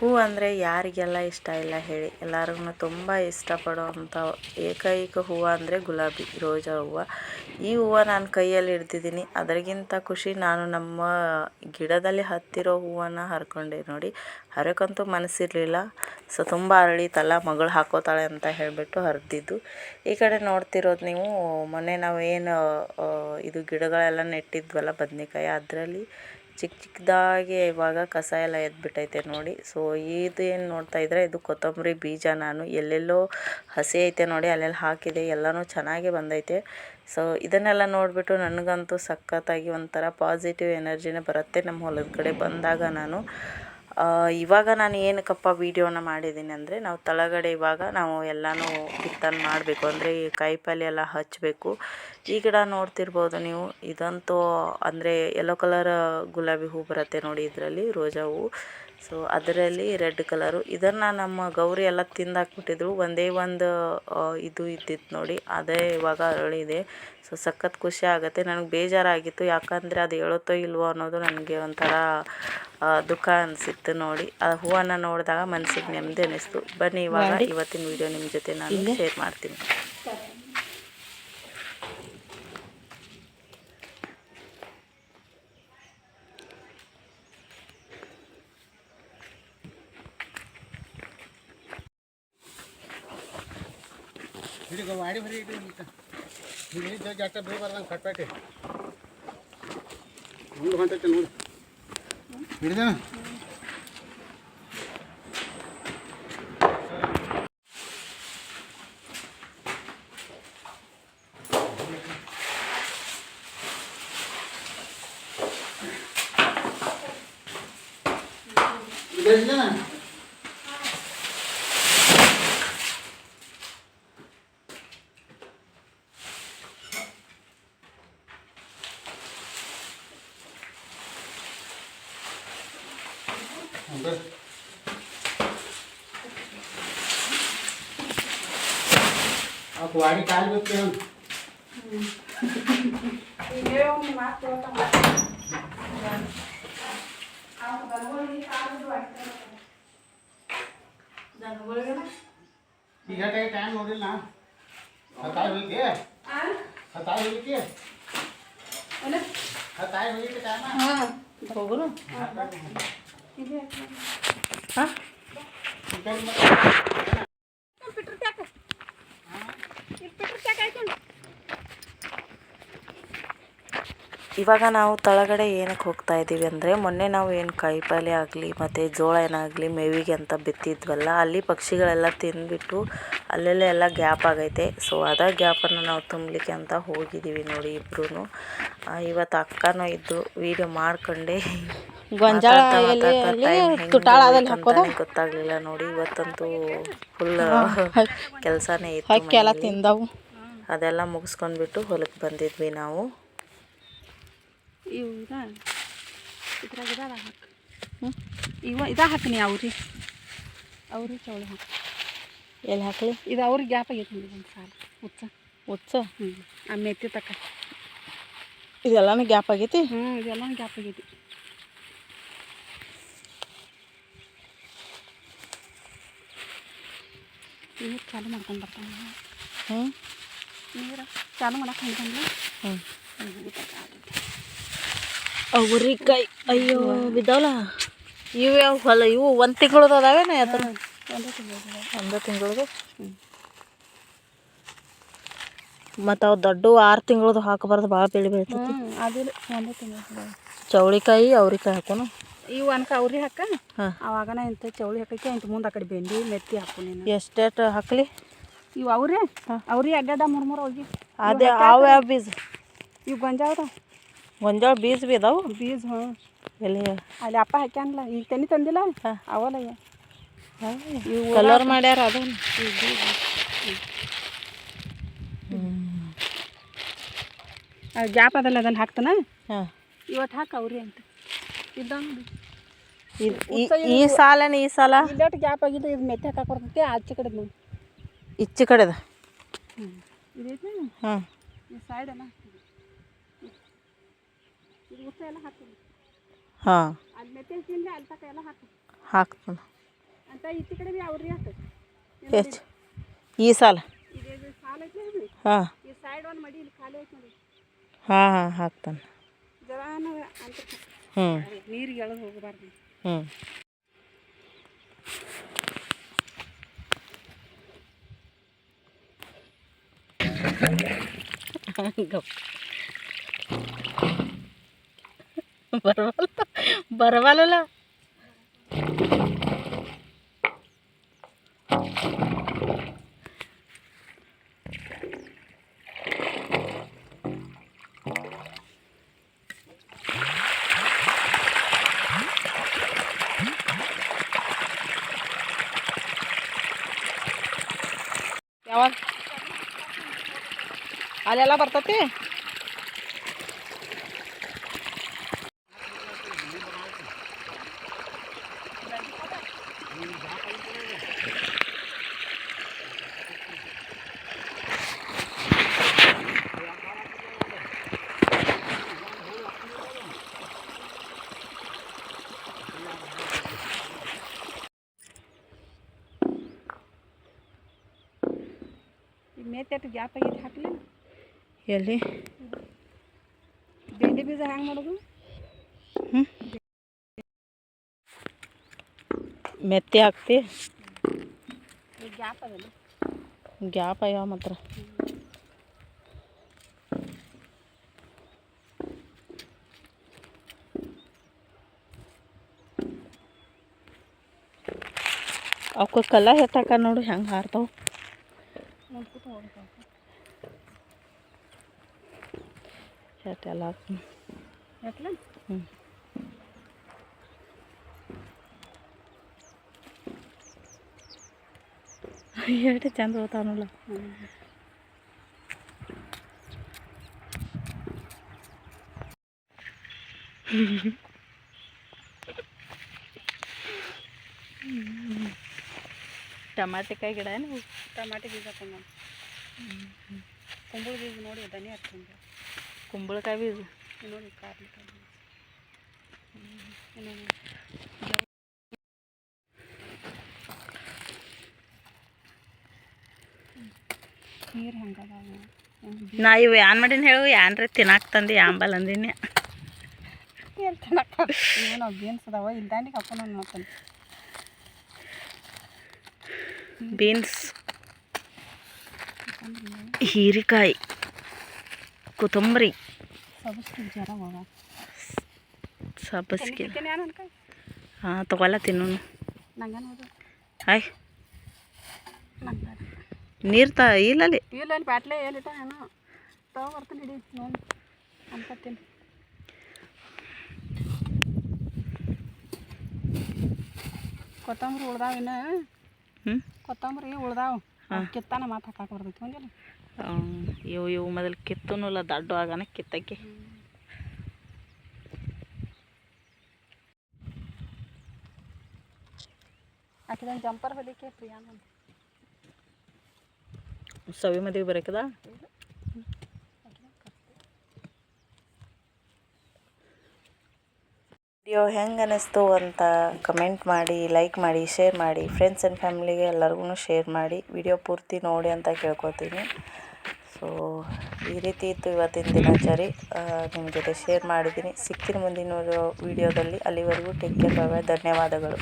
ಹೂ ಅಂದರೆ ಯಾರಿಗೆಲ್ಲ ಇಷ್ಟ ಇಲ್ಲ ಹೇಳಿ, ಎಲ್ಲರಿಗೂ ತುಂಬ ಇಷ್ಟಪಡುವಂಥ ಏಕೈಕ ಹೂವು ಅಂದರೆ ಗುಲಾಬಿ ರೋಜಾ ಹೂವು. ಈ ಹೂವು ನಾನು ಕೈಯಲ್ಲಿ ಹಿಡ್ದಿದ್ದೀನಿ. ಅದರಿಗಿಂತ ಖುಷಿ ನಾನು ನಮ್ಮ ಗಿಡದಲ್ಲಿ ಹತ್ತಿರೋ ಹೂವನ್ನು ಹರ್ಕೊಂಡೆ ನೋಡಿ. ಹರಕಂತೂ ಮನಸ್ಸಿರಲಿಲ್ಲ. ಸೊ ತುಂಬ ಅರಳಿತಲ್ಲ, ಮಗಳು ಹಾಕೋತಾಳೆ ಅಂತ ಹೇಳಿಬಿಟ್ಟು ಹರಿದಿದ್ದು. ಈ ಕಡೆ ನೋಡ್ತಿರೋದು ನೀವು, ಮೊನ್ನೆ ನಾವು ಏನು ಇದು ಗಿಡಗಳೆಲ್ಲ ನೆಟ್ಟಿದ್ವಲ್ಲ ಬದನೆಕಾಯಿ, ಅದರಲ್ಲಿ ಚಿಕ್ಕ ಚಿಕ್ಕದಾಗಿ ಇವಾಗ ಕಸ ಎಲ್ಲ ಎದ್ಬಿಟ್ಟೈತೆ ನೋಡಿ. ಸೊ ಇದು ಏನು ನೋಡ್ತಾ ಇದ್ರೆ ಇದು ಕೊತ್ತಂಬರಿ ಬೀಜ. ನಾನು ಎಲ್ಲೆಲ್ಲೋ ಹಸಿ ಐತೆ ನೋಡಿ, ಅಲ್ಲೆಲ್ಲ ಹಾಕಿದೆ, ಎಲ್ಲನೂ ಚೆನ್ನಾಗಿ ಬಂದೈತೆ. ಸೊ ಇದನ್ನೆಲ್ಲ ನೋಡಿಬಿಟ್ಟು ನನಗಂತೂ ಸಖತ್ತಾಗಿ ಒಂಥರ ಪಾಸಿಟಿವ್ ಎನರ್ಜಿನೇ ಬರುತ್ತೆ ನಮ್ಮ ಹೊಲದ ಕಡೆ ಬಂದಾಗ. ಇವಾಗ ನಾನು ಏನಕ್ಕಪ್ಪ ವೀಡಿಯೋನ ಮಾಡಿದ್ದೀನಿ ಅಂದರೆ, ನಾವು ತಳಗಡೆ ಇವಾಗ ನಾವು ಎಲ್ಲನೂ ಬಿತ್ತನೆ ಮಾಡಬೇಕು, ಅಂದರೆ ಈ ಕಾಯಿಪಲ್ಯ ಎಲ್ಲ ಹಚ್ಚಬೇಕು. ಈ ಗಿಡ ನೋಡ್ತಿರ್ಬೋದು ನೀವು, ಇದಂತೂ ಅಂದರೆ ಯೆಲ್ಲೋ ಕಲರ್ ಗುಲಾಬಿ ಹೂ ಬರುತ್ತೆ ನೋಡಿ ಇದರಲ್ಲಿ, ರೋಜಾ ಹೂವು. ಸೊ ಅದರಲ್ಲಿ ರೆಡ್ ಕಲರು, ಇದನ್ನು ನಮ್ಮ ಗೌರಿ ಎಲ್ಲ ತಿಂದಾಕ್ಬಿಟ್ಟಿದ್ರು. ಒಂದೇ ಒಂದು ಇದು ಇದ್ದಿತ್ತು ನೋಡಿ, ಅದೇ ಇವಾಗ ಅರಳಿದೆ. ಸೊ ಸಖತ್ ಖುಷಿ ಆಗುತ್ತೆ. ನನಗೆ ಬೇಜಾರಾಗಿತ್ತು, ಯಾಕಂದರೆ ಅದು ಹೇಳುತ್ತೋ ಇಲ್ವೋ ಅನ್ನೋದು ನನಗೆ ಒಂಥರ ದುಃಖ ಅನಿಸಿತ್ತು ನೋಡಿ. ಆ ಹೂವನ್ನು ನೋಡಿದಾಗ ಮನಸ್ಸಿಗೆ ನೆಮ್ಮದಿ ಅನ್ನಿಸ್ತು. ಬನ್ನಿ ಇವಾಗ ಇವತ್ತಿನ ವಿಡಿಯೋ ನಿಮ್ಮ ಜೊತೆ ನಾನು ಶೇರ್ ಮಾಡ್ತೀನಿ. ವಾಡಿ ಬರೀ ಹಿಡಿದು ಜಾಸ್ತಿ ಬೇಗ ಬರ್ದಂಗೆ ಕಟ್ಬೇಟಿ ಮುಂದೆ ಹೊಂಟೈತೆ ನೋಡಿ. ಹಿಡಿದ वाड़ी काल बच्चे हम टाइम नोडिल ना हताई हुई के हताई हुई के हताई हुई के टाइम हां होगो ना हां ಇವಾಗ ನಾವು ತಳಗಡೆ ಏನಕ್ಕೆ ಹೋಗ್ತಾ ಇದ್ದೀವಿ ಅಂದರೆ, ಮೊನ್ನೆ ನಾವು ಏನು ಕಾಯಿಪಲ್ಯ ಆಗಲಿ ಮತ್ತು ಜೋಳ ಏನಾಗಲಿ ಮೇವಿಗೆ ಅಂತ ಬಿತ್ತಿದ್ವಲ್ಲ, ಅಲ್ಲಿ ಪಕ್ಷಿಗಳೆಲ್ಲ ತಿಂದ್ಬಿಟ್ಟು ಅಲ್ಲೆಲ್ಲ ಎಲ್ಲ ಗ್ಯಾಪ್ ಆಗೈತೆ. ಸೊ ಅದೇ ಗ್ಯಾಪನ್ನು ನಾವು ತುಂಬಲಿಕ್ಕೆ ಅಂತ ಹೋಗಿದ್ದೀವಿ ನೋಡಿ ಇಬ್ಬರೂ. ಇವತ್ತು ಅಕ್ಕನೂ ಇದ್ದು ವೀಡಿಯೋ ಮಾಡ್ಕೊಂಡೆ ಗೊತ್ತಾಗಲಿಲ್ಲ ನೋಡಿ. ಇವತ್ತಂತೂ ಫುಲ್ ಕೆಲಸನೇ ಇತ್ತು. ಅದೆಲ್ಲ ಮುಗಿಸ್ಕೊಂಡ್ಬಿಟ್ಟು ಹೊಲಕ್ಕೆ ಬಂದಿದ್ವಿ ನಾವು. ಇದಾಗ ಹಾಕಿನಿ ಅವ್ರಿ ಚೌಳ ಹಾಕಿ ಎಲ್ಲಿ ಹಾಕಲಿ, ಇದು ಅವ್ರಿಗೆ ಗ್ಯಾಪ್ ಆಗೈತಿ ಒಂದು ಸಾಲ ಉಚ್ಚ ಆ ಮೆತ್ತಿ ತಕ್ಕ ಇದೆಲ್ಲನೂ ಗ್ಯಾಪ್ ಆಗೈತಿ. ಇದೆಲ್ಲನೂ ಗ್ಯಾಪ್ ಆಗೈತಿ. ನೀರು ಚಾಲು ಮಾಡ್ಕೊಂಡು ಬರ್ತಾನೆ. ನೀರು ಚಾಲು ಮಾಡಕ್ಕೆ ಅಂತಂದ್ರೆ ಅವ್ರಿಕಾಯಿ ಅಯ್ಯೋ ಬಿದ್ದಾವಲ್ಲ. ಇವು ಯಾವ ಹೊಲ ಇವು? ಒಂದು ತಿಂಗಳದು ಅದಾವೇನ? ಒಂದು ತಿಂಗಳದು. ಮತ್ತು ಅವು ದೊಡ್ಡ 6 ತಿಂಗಳದು ಹಾಕಬಾರ್ದು, ಭಾಳ ಬೆಳೆ ಬೆಳಿತೈತಿ. ಅದಿಲ್ಲ, ಒಂದೇ ತಿಂಗಳು. ಚೌಳಿಕಾಯಿ ಅವ್ರಿಕಾಯಿ ಹಾಕೋನು ಇವು ಅನ್ಕ ಅವ್ರಿ ಹಾಕ. ಅವಾಗನ ಇಂಥ ಚೌಳಿ ಹಾಕೈತಿ, ಇಂಥ ಮುಂದೆ ಆ ಕಡೆ ಬೆಂಡಿ ಮೆತ್ತಿ ಹಾಕು. ನೀನು ಎಷ್ಟೆಷ್ಟು ಹಾಕಲಿ? ಇವು ಅವ್ರಿ ಅಡ್ಡಾಡ 3 ಹೋಗಿ. ಅದೇ ಅವು ಯಾವ ಬೀಜ? ಇವು ಗೊಂಜಾಳ ಗೊಂಜಾಳ ಬೀಜ ಬಿ ಅದಾವು. ಬೀಜ ಎಲ್ಲಿ ಅಲ್ಲಿ ಅಪ್ಪ ಹಾಕ್ಯಾನಲ್ಲ, ಈಗ ತೆನಿ ತಂದಿಲ್ಲ ಅವಲ್ಲ. ಇವು ಕಲರ್ ಮಾಡ್ಯಾರ ಅದು. ಗ್ಯಾಪ್ ಅದಲ್ಲ, ಅದನ್ನು ಹಾಕ್ತಾನ. ಇವತ್ತು ಹಾಕ ಅವ್ರಿ ಅಂತ ಇದ್ದಂಗೆ. ಈ ಸಾಲನ ಈ ಸಾಲ ಇಲ್ಲೋಟ್ಟು ಗ್ಯಾಪ್ ಆಗಿದ್ದು. ಇದು ಮೆತ್ತೆ ಹಾಕಕ್ಕೆ ಬರ್ತೈತಿ. ಆಚೆ ಕಡೆ ನೋಡಿ, ಈಚೆ ಕಡೆದ ಇದೈತಿ. ಈ ಸೈಡ್ ಎಲ್ಲ ಇದು ಉತ್ತ ಎಲ್ಲ ಹಾಕ್ತೀನಿ. ಹಾಂ, ಅಲ್ಲಿ ಮೆತ್ತೆ ತಿಂದ್ರೆ ಅಲ್ಲಿ ತಕ ಎಲ್ಲ ಹಾಕ್ತಾನೆ. ಈಚೆ ಕಡೆ ಅವ್ರಿ ಆಯ್ತು ಎಷ್ಟು ಈ ಸಾಲ ಇದು ಸಾಲ ಐತಿ ಇದು ಹಾಂ ಈ ಸೈಡ್ ಒಂದು ಮಡಿ ಇಲ್ಲಿ ಖಾಲಿ ಐತಿ ನೋಡಿ ಹಾಂ ಹಾಂ ಹಾಕ್ತಾನೆ ಜರಾನ ಅಂತ ಹ್ಞೂ ನೀರಿಗೆ ಎಳೆದು ಹೋಗಬಾರ್ದು ಹ್ಞೂ ಬರವಲ್ಲ ಯಾವಾಗ ಅಲ್ಲೆಲ್ಲ ಬರ್ತತಿ ಈ ಮೇತೆಟ್ಟು ಗ್ಯಾಪ್ ಆಗೈತಿ ಹಾಕಲಿ ಎಲ್ಲಿ ಬೆಂಡೆ ಬೀಜ ಹೆಂಗೆ ಮಾಡೋದು ಮೆತ್ತಿ ಹಾಕ್ತಿ ಈ ಗ್ಯಾಪ್ ಅದಲ್ಲ ಗ್ಯಾಪ್ ಆಗ್ಯಾವ ಮಾತ್ರ ಅವಕ್ಕೆ ಕಲ್ಲ ಹೆತ್ತಾಕ ನೋಡು ಹೆಂಗೆ ಹಾರ್ತಾವ ನೋಡ್ಕೊತ ಹೋಗ್ಬೇಕು ಹೆಟ್ಟೆಲ್ಲ ಹಾಕ್ತೀನಿ ಎಟ್ಲ ಹ್ಞೂ ಎಷ್ಟು ಚಂದ ಹೋಗ್ತಾವನಲ್ಲ ಟಮಾಟಿಕಾಯಿ ಗಿಡ ಏನು ಟಮಾಟಿ ಬೀಜ ತಂದ ಕುಂಬಳ ಬೀಜ ನೋಡಿ ದನಿ ಹಚ್ಕೊಂಡು ಕುಂಬಳಕಾಯಿ ಬೀಜ ನೋಡಿ ಕಾರ್ಲಿಕಾಯಿ ಬೀಜ ನೀರು ಹೆಂಗದಾವ ನಾ ಇವು ಏನ್ ಮಾಡೀನಿ ಹೇಳು ಏನ್ರಿ ತಿನ್ನಾಕ ತಂದು ಆಂಬಲ್ ಅಂದಿನಿ ಏನೋ ಬೀನ್ಸ್ ಅದಾವ ಇಲ್ಲಿ ದಾಂಡಿಗೆ ಹಾಕೊಂಡು ನೋಡ್ತಾನೆ ಬೀನ್ಸ್ ಹೀರೆಕಾಯಿ ಕೊತ್ತಂಬರಿ ಸಬಸ್ಗೆ ಜರ ಹೋಗ ಸಬ್ಬಸ್ಗೆ ಏನು ಅನ್ಕ ಹಾಂ ತಗೊಲ್ಲ ತಿನ್ನು ನಂಗೆ ನೋಡು ಹಾಯ್ ನಂಗೆ ನೀರು ಇಲ್ಲಲ್ಲಿ ಇಲ್ಲ ಅಲ್ಲಿ ಬ್ಯಾಟ್ಲೆ ಏನಿಟ್ಟ ಏನೋ ಬರ್ತೀನಿ ಹಿಡಿ ನೋಡಿ ಅನ್ಕತ್ತೀನಿ ಕೊತ್ತಂಬರಿ ಉಳ್ದಾವ ಇನ್ನು ಹ್ಞೂ ಕೊತ್ತಂಬರಿ ಉಳ್ದಾವ ಕಿತ್ತಾನ ಮಾತು ಹಾಕಕ್ಕೆ ಬರ್ತೈತಿ ಹಂಗಿಲ್ಲ ಇವು ಮೊದಲು ಕಿತ್ತನಲ್ಲ ದಡ್ಡು ಆಗನ ಕಿತ್ತಕ್ಕೆ ಆಕಿದಂಗೆ ಜಂಪರ್ ಹೊಲಿಕೆ ಪ್ರಿಯಾ ಸವಿ ಮದುವೆ ಬರೋಕದ ವಿಡಿಯೋ ಹೆಂಗೆ ಅನ್ನಿಸ್ತು ಅಂತ ಕಮೆಂಟ್ ಮಾಡಿ ಲೈಕ್ ಮಾಡಿ ಶೇರ್ ಮಾಡಿ ಫ್ರೆಂಡ್ಸ್ ಆ್ಯಂಡ್ ಫ್ಯಾಮಿಲಿಗೆ ಎಲ್ಲರಿಗೂ ಶೇರ್ ಮಾಡಿ ವಿಡಿಯೋ ಪೂರ್ತಿ ನೋಡಿ ಅಂತ ಕೇಳ್ಕೊತೀನಿ ಸೊ ಈ ರೀತಿ ಇತ್ತು ಇವತ್ತಿನ ದಿನಚರಿ ನಿಮ್ಮ ಜೊತೆ ಶೇರ್ ಮಾಡಿದ್ದೀನಿ ಸಿಗ್ತೀನಿ ಮುಂದಿನ ವಿಡಿಯೋದಲ್ಲಿ ಅಲ್ಲಿವರೆಗೂ ಟೇಕ್ ಕೇರ್ ಬಾಯ್ ಧನ್ಯವಾದಗಳು